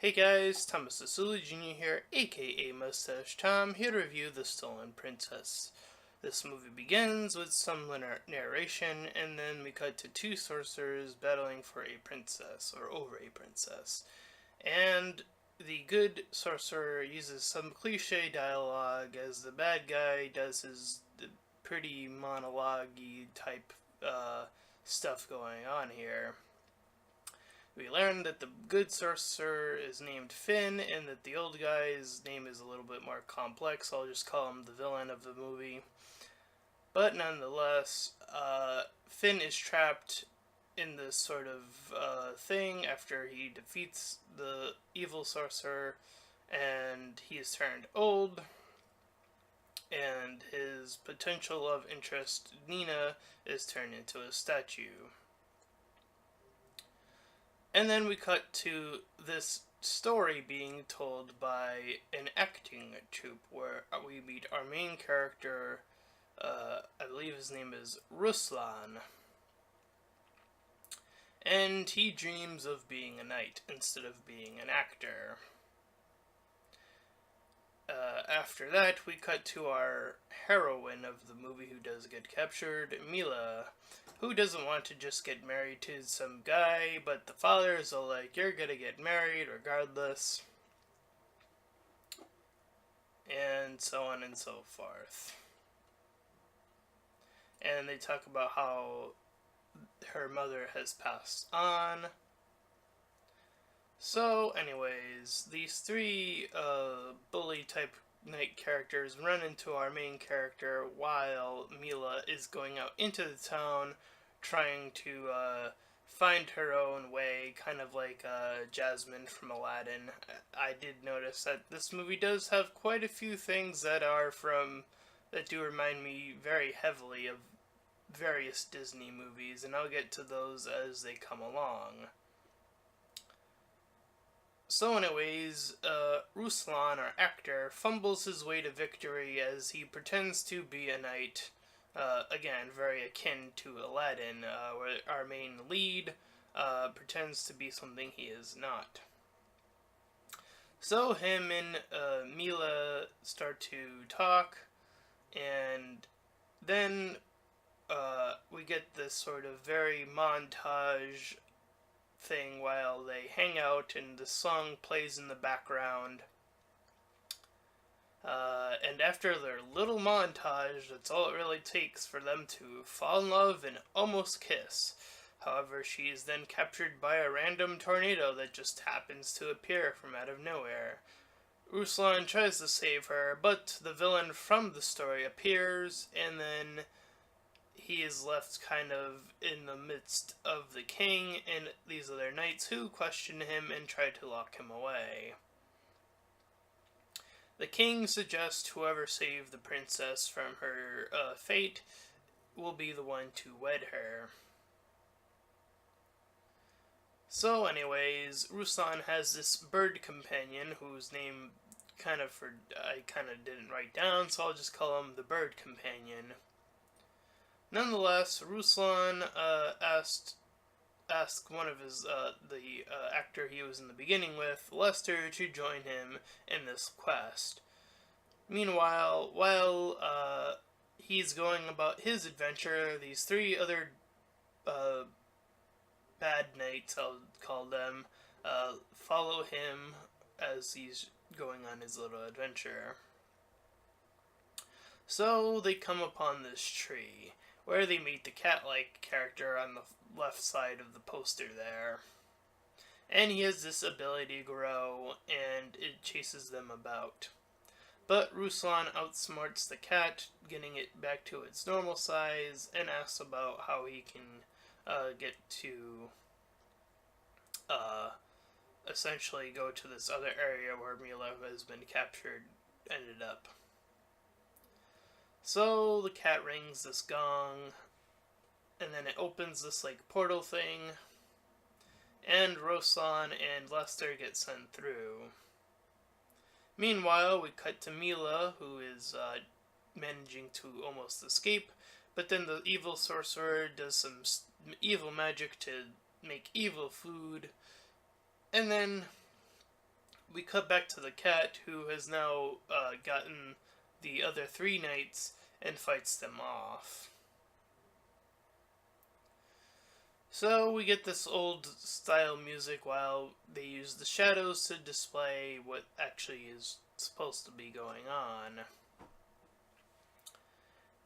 Hey guys, Thomas Asuli Jr. here, aka Mustached Tom, here to review The Stolen Princess. This movie begins with some narration, and then we cut to two sorcerers battling for a princess, or over a princess. And the good sorcerer uses some cliche dialogue as the bad guy does his pretty monologue-y type stuff going on here. We learn that the good sorcerer is named Finn, and that the old guy's name is a little bit more complex. I'll just call him the villain of the movie. But nonetheless, Finn is trapped in this sort of thing after he defeats the evil sorcerer, and he is turned old, and his potential love interest, Nina, is turned into a statue. And then we cut to this story being told by an acting troupe where we meet our main character, I believe his name is Ruslan. And he dreams of being a knight instead of being an actor. After that, we cut to our heroine of the movie who does get captured, Mila, who doesn't want to just get married to some guy, but the fathers are like, you're gonna get married regardless, and so on and so forth. And they talk about how her mother has passed on. So, anyways, these three bully type knight characters run into our main character while Mila is going out into the town trying to find her own way, kind of like Jasmine from Aladdin. I did notice that this movie does have quite a few things that do remind me very heavily of various Disney movies, and I'll get to those as they come along. So anyways, Ruslan, our actor, fumbles his way to victory as he pretends to be a knight, again, very akin to Aladdin, where our main lead pretends to be something he is not. So him and Mila start to talk, and then we get this sort of very montage thing while they hang out and the song plays in the background. And after their little montage, that's all it really takes for them to fall in love and almost kiss. However, she is then captured by a random tornado that just happens to appear from out of nowhere. Ruslan tries to save her, but the villain from the story appears, and then he is left kind of in the midst of the king and these other knights who question him and try to lock him away. The king suggests whoever saved the princess from her fate will be the one to wed her. So anyways, Ruslan has this bird companion whose name I didn't write down, so I'll just call him the bird companion. Nonetheless, Ruslan asked one of his the actor he was in the beginning with, Lester, to join him in this quest. Meanwhile, while he's going about his adventure, these three other bad knights, I'll call them, follow him as he's going on his little adventure. So they come upon this tree, where they meet the cat-like character on the left side of the poster there. And he has this ability to grow, and it chases them about. But Ruslan outsmarts the cat, getting it back to its normal size, and asks about how he can get to essentially go to this other area where Mila has been captured, ended up. So the cat rings this gong, and then it opens this like portal thing, and Ruslan and Lester get sent through. Meanwhile, we cut to Mila, who is managing to almost escape, but then the evil sorcerer does some evil magic to make evil food, and then we cut back to the cat, who has now gotten the other three knights and fights them off. So we get this old style music while they use the shadows to display what actually is supposed to be going on.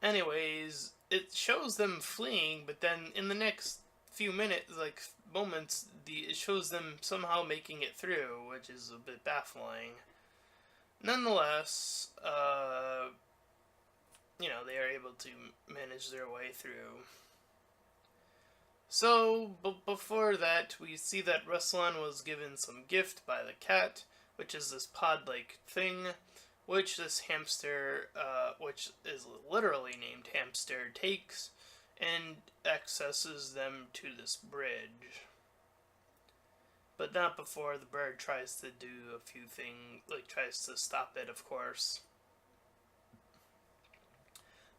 Anyways, it shows them fleeing, but then in the next few minutes, like moments, it shows them somehow making it through, which is a bit baffling. Nonetheless, they are able to manage their way through. So, before that, we see that Ruslan was given some gift by the cat, which is this pod-like thing, which this hamster, which is literally named Hamster, takes and accesses them to this bridge. But not before the bird tries to do a few things, like tries to stop it, of course.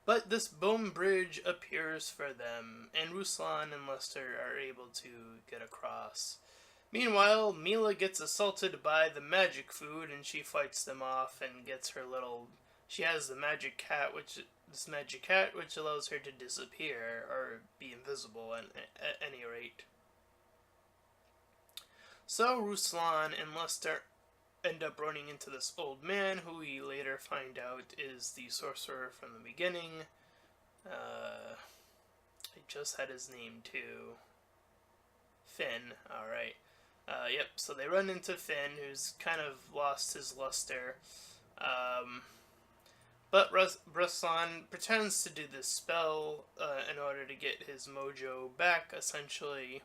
But this bone bridge appears for them, and Ruslan and Lester are able to get across. Meanwhile, Mila gets assaulted by the magic food, and she fights them off and gets her little. She has the magic cat, which allows her to disappear or be invisible at any rate. So Ruslan and Lester end up running into this old man, who we later find out is the sorcerer from the beginning. I just had his name too. Finn, alright. Yep, so they run into Finn, who's kind of lost his luster. But Ruslan pretends to do this spell in order to get his mojo back, essentially.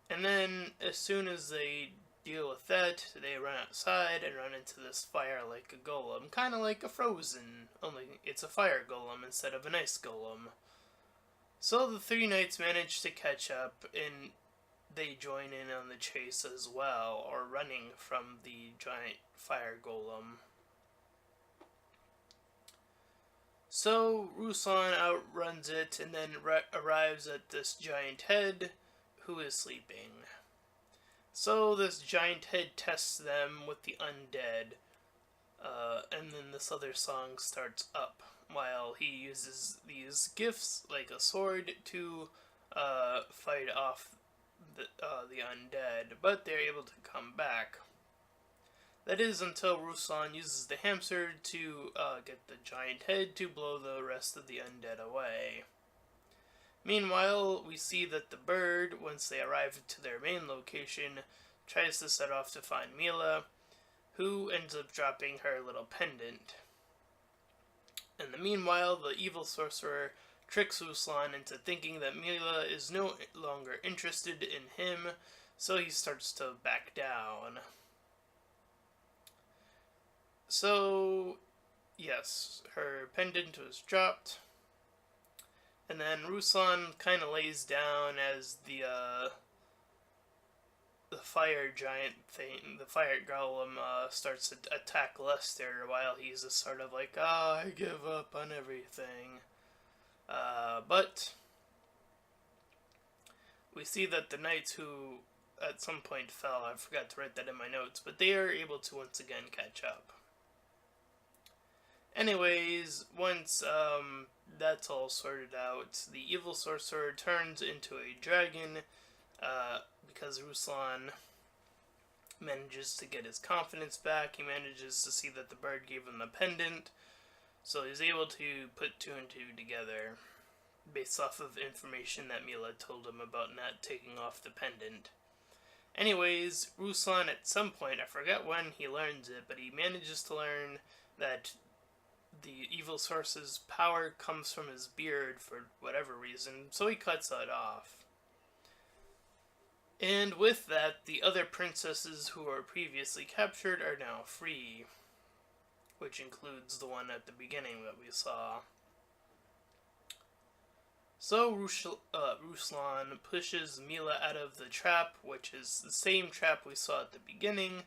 And then, as soon as they deal with that, they run outside and run into this fire like a golem. Kind of like a Frozen, only it's a fire golem instead of an ice golem. So the three knights manage to catch up, and they join in on the chase as well, or running from the giant fire golem. So Ruslan outruns it and then arrives at this giant head who is sleeping. So this giant head tests them with the undead, and then this other song starts up while he uses these gifts like a sword to fight off the undead, but they're able to come back. That is until Ruslan uses the hamster to get the giant head to blow the rest of the undead away. Meanwhile, we see that the bird, once they arrive to their main location, tries to set off to find Mila, who ends up dropping her little pendant. In the meanwhile, the evil sorcerer tricks Ruslan into thinking that Mila is no longer interested in him, so he starts to back down. So, yes, her pendant was dropped. And then Ruslan kind of lays down as the fire giant thing, the fire golem, starts to attack Lester while he's just sort of like, I give up on everything. But we see that the knights who at some point fell, I forgot to write that in my notes, but they are able to once again catch up. Anyways, once that's all sorted out, the evil sorcerer turns into a dragon because Ruslan manages to get his confidence back. He manages to see that the bird gave him the pendant, so he's able to put two and two together based off of information that Mila told him about not taking off the pendant. Anyways, Ruslan at some point, I forget when he learns it, but he manages to learn that the evil source's power comes from his beard for whatever reason, so he cuts that off. And with that, the other princesses who were previously captured are now free, which includes the one at the beginning that we saw. So Ruslan pushes Mila out of the trap, which is the same trap we saw at the beginning,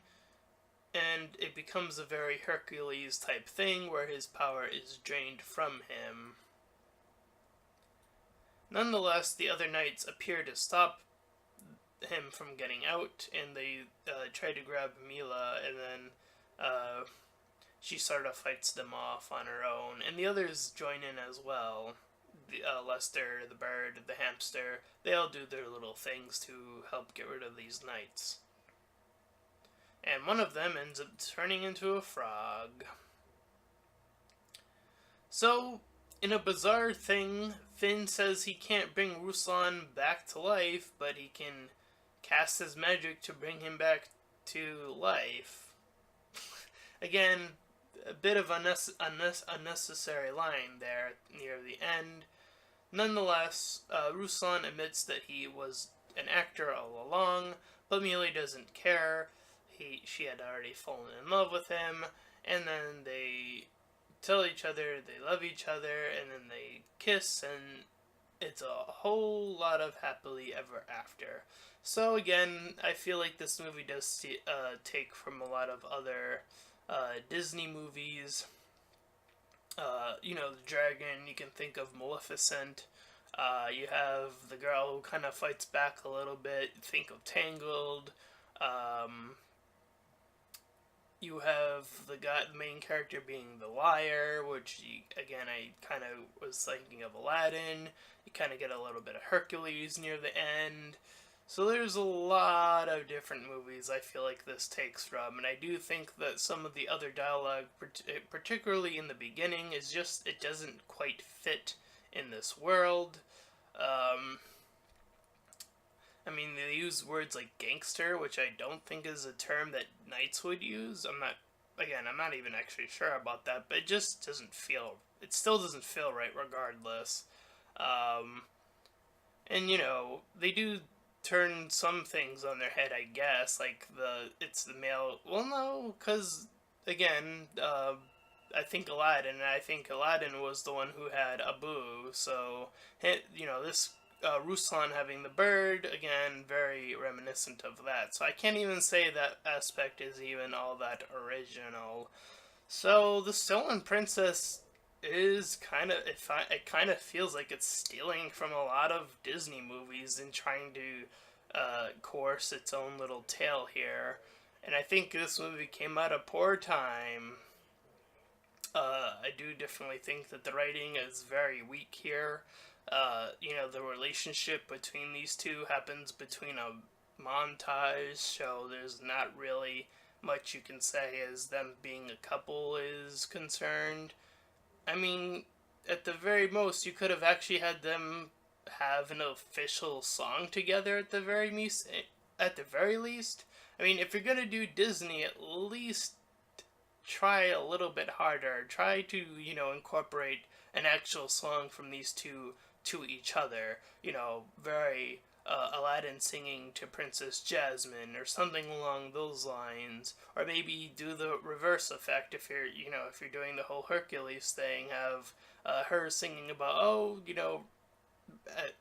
and it becomes a very Hercules type thing where his power is drained from him. Nonetheless, the other knights appear to stop him from getting out, and they try to grab Mila, and then she sort of fights them off on her own, and the others join in as well. Lester, the bird, the hamster, they all do their little things to help get rid of these knights. And one of them ends up turning into a frog. So, in a bizarre thing, Finn says he can't bring Ruslan back to life, but he can cast his magic to bring him back to life. Again, a bit of unnecessary line there near the end. Nonetheless, Ruslan admits that he was an actor all along, but Mila doesn't care. She had already fallen in love with him, and then they tell each other they love each other, and then they kiss, and it's a whole lot of happily ever after. So again, I feel like this movie does take from a lot of other Disney movies. The dragon, you can think of Maleficent. You have the girl who kind of fights back a little bit. Think of Tangled. You have the main character being the liar, which, again, I kind of was thinking of Aladdin. You kind of get a little bit of Hercules near the end. So there's a lot of different movies I feel like this takes from, and I do think that some of the other dialogue, particularly in the beginning, is just, it doesn't quite fit in this world. They use words like gangster, which I don't think is a term that knights would use. I'm not even actually sure about that, but it just doesn't feel, it still doesn't feel right regardless. They do turn some things on their head, I guess, like it's the male, well, no, because, again, I think Aladdin was the one who had Abu, so, this Ruslan having the bird, again, very reminiscent of that, so I can't even say that aspect is even all that original. So, the Stolen Princess is it kind of feels like it's stealing from a lot of Disney movies and trying to course its own little tale here. And I think this movie came at a poor time. I do definitely think that the writing is very weak here. The relationship between these two happens between a montage, so there's not really much you can say as them being a couple is concerned. At the very most, you could have actually had them have an official song together at the very least. If you're gonna do Disney, at least try a little bit harder. Try to, incorporate an actual song from these two to each other. Very Aladdin singing to Princess Jasmine or something along those lines, or maybe do the reverse effect if you're doing the whole Hercules thing, have her singing about,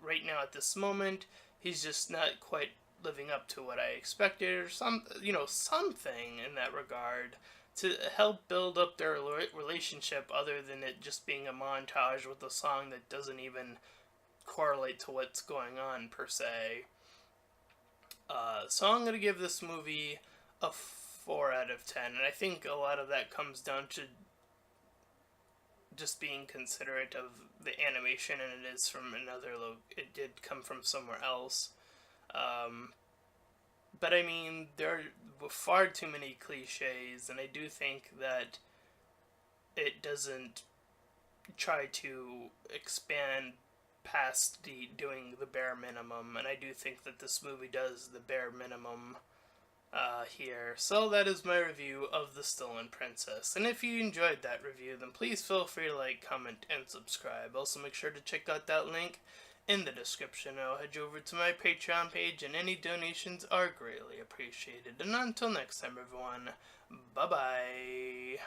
right now at this moment he's just not quite living up to what I expected, or something in that regard to help build up their relationship, other than it just being a montage with a song that doesn't even correlate to what's going on per se. So I'm going to give this movie a 4 out of 10, and I think a lot of that comes down to just being considerate of the animation, and it is from it did come from somewhere else. But there are far too many cliches, and I do think that it doesn't try to expand past doing the bare minimum, and I do think that this movie does the bare minimum here. So that is my review of The Stolen Princess, and if you enjoyed that review, then please feel free to like, comment, and subscribe. Also, make sure to check out that link in the description. I'll head you over to my Patreon page, and any donations are greatly appreciated. And until next time, everyone, bye-bye.